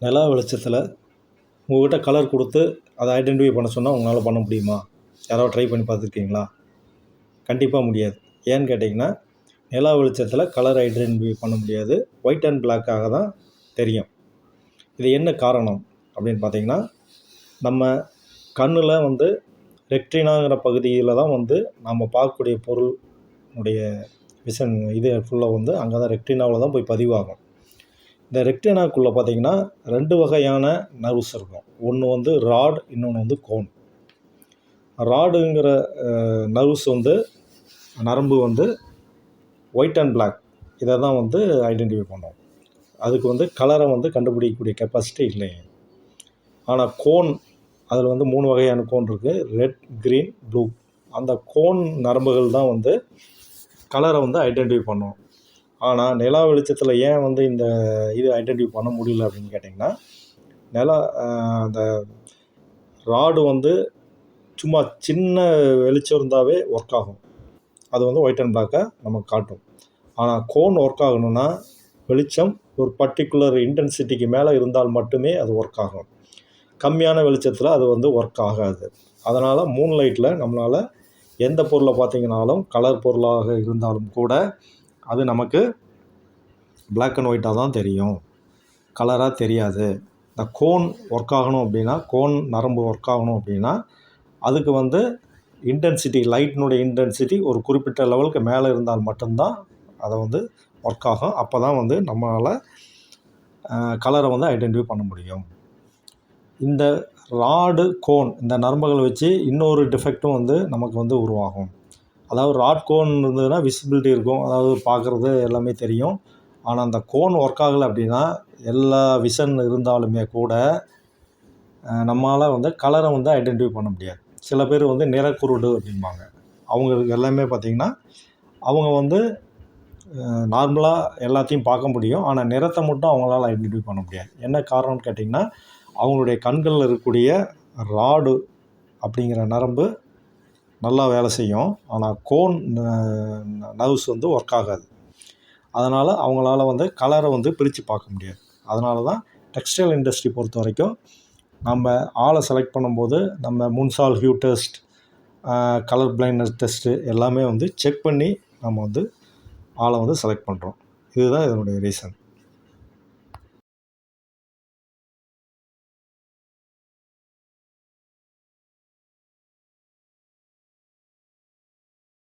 நிலா வெளிச்சத்தில் உங்கள்கிட்ட கலர் கொடுத்து அதை ஐடென்டிஃபை பண்ண சொன்னால் உங்களால் பண்ண முடியுமா? யாராவது ட்ரை பண்ணி பார்த்துருக்கீங்களா? கண்டிப்பாக முடியாது. ஏன்னு கேட்டிங்கன்னா, நிலா வெளிச்சத்தில் கலர் ஐடென்டிஃபை பண்ண முடியாது. ஒயிட் அண்ட் பிளாக்காக தான் தெரியும். இது என்ன காரணம் அப்படின்னு பார்த்தீங்கன்னா, நம்ம கண்ணில் வந்து ரெக்டினாங்கிற பகுதியில் தான் வந்து நம்ம பார்க்கக்கூடிய பொருளுடைய விஷன் இது ஃபுல்லாக வந்து அங்கே தான் ரெக்டினாவில் தான் போய் பதிவாகும். இந்த ரெக்டினாக்குள்ளே பார்த்திங்கன்னா 2 வகையான நர்வ்ஸ் இருக்கும். ஒன்று வந்து ராட், இன்னொன்று வந்து கோன். ராடுங்கிற நர்வ்ஸ் வந்து நரம்பு வந்து ஒயிட் அண்ட் பிளாக் இதை தான் வந்து ஐடென்டிஃபை பண்ணும். அதுக்கு வந்து கலரை வந்து கண்டுபிடிக்கக்கூடிய கெப்பாசிட்டி இல்லைங்க. ஆனால் கோன், அதில் வந்து 3 வகையான கோன் இருக்குது. Red, green, blue. அந்த கோன் நரம்புகள் தான் வந்து கலரை வந்து ஐடென்டிஃபை பண்ணும். ஆனால் நிலா வெளிச்சத்தில் ஏன் வந்து இந்த இது ஐடென்டிஃபை பண்ண முடியல அப்படின்னு கேட்டிங்கன்னா, அந்த ராடு வந்து சும்மா சின்ன வெளிச்சம் இருந்தாவே ஒர்க் ஆகும். அது வந்து ஒயிட் அண்ட் பிளாக்காக நமக்கு காட்டும். ஆனால் கோன் ஒர்க் ஆகணும்னா வெளிச்சம் ஒரு பர்டிகுலர் இன்டென்சிட்டிக்கு மேலே இருந்தால் மட்டுமே அது ஒர்க் ஆகும். கம்மியான வெளிச்சத்தில் அது வந்து ஒர்க் ஆகாது. அதனால் மூன்லைட்டில் நம்மளால் எந்த பொருளை பார்த்திங்கனாலும் கலர் பொருளாக இருந்தாலும் கூட அது நமக்கு பிளாக் அண்ட் ஒயிட்டாக தான் தெரியும், கலராக தெரியாது. இந்த கோன் ஒர்க் ஆகணும் அப்படின்னா, கோன் நரம்பு ஒர்க் ஆகணும் அப்படின்னா அதுக்கு வந்து இன்டென்சிட்டி, லைட்டினுடைய இன்டென்சிட்டி ஒரு குறிப்பிட்ட லெவலுக்கு மேலே இருந்தால் மட்டும்தான் அதை வந்து ஒர்க் ஆகும். அப்போ தான் வந்து நம்மளால் கலரை வந்து ஐடென்டிஃபை பண்ண முடியும். இந்த ராடு, கோன் இந்த நரம்புகளை வச்சு இன்னொரு டிஃபெக்ட்டும் வந்து நமக்கு வந்து உருவாகும். அதாவது ராட், கோன் இருந்ததுன்னா விசிபிலிட்டி இருக்கும், அதாவது பார்க்குறது எல்லாமே தெரியும். ஆனால் அந்த கோன் ஒர்க் ஆகலை அப்படின்னா எல்லா விஷன் இருந்தாலுமே கூட நம்மளால் வந்து கலரை வந்து ஐடென்டிஃபை பண்ண முடியாது. சில பேர் வந்து நிறக்குருடு அப்படிம்பாங்க. அவங்களுக்கு எல்லாமே பார்த்திங்கன்னா அவங்க வந்து நார்மலாக எல்லாத்தையும் பார்க்க முடியும், ஆனால் நிறத்தை மட்டும் அவங்களால ஐடென்டிஃபை பண்ண முடியாது. என்ன காரணம்னு கேட்டிங்கன்னா, அவங்களுடைய கண்களில் இருக்கக்கூடிய ராடு அப்படிங்கிற நரம்பு நல்லா வேலை செய்யும், ஆனால் கோன் நர்வ்ஸ் வந்து ஒர்க் ஆகாது. அதனால் அவங்களால வந்து கலரை வந்து பிரித்து பார்க்க முடியாது. அதனால தான் டெக்ஸ்டைல் இண்டஸ்ட்ரி பொறுத்த வரைக்கும் நம்ம ஆளை செலக்ட் பண்ணும்போது நம்ம Munsell hue test, colour blindness test எல்லாமே வந்து செக் பண்ணி நம்ம வந்து ஆளை வந்து செலக்ட் பண்ணுறோம். இதுதான் இதனுடைய ரீசன்.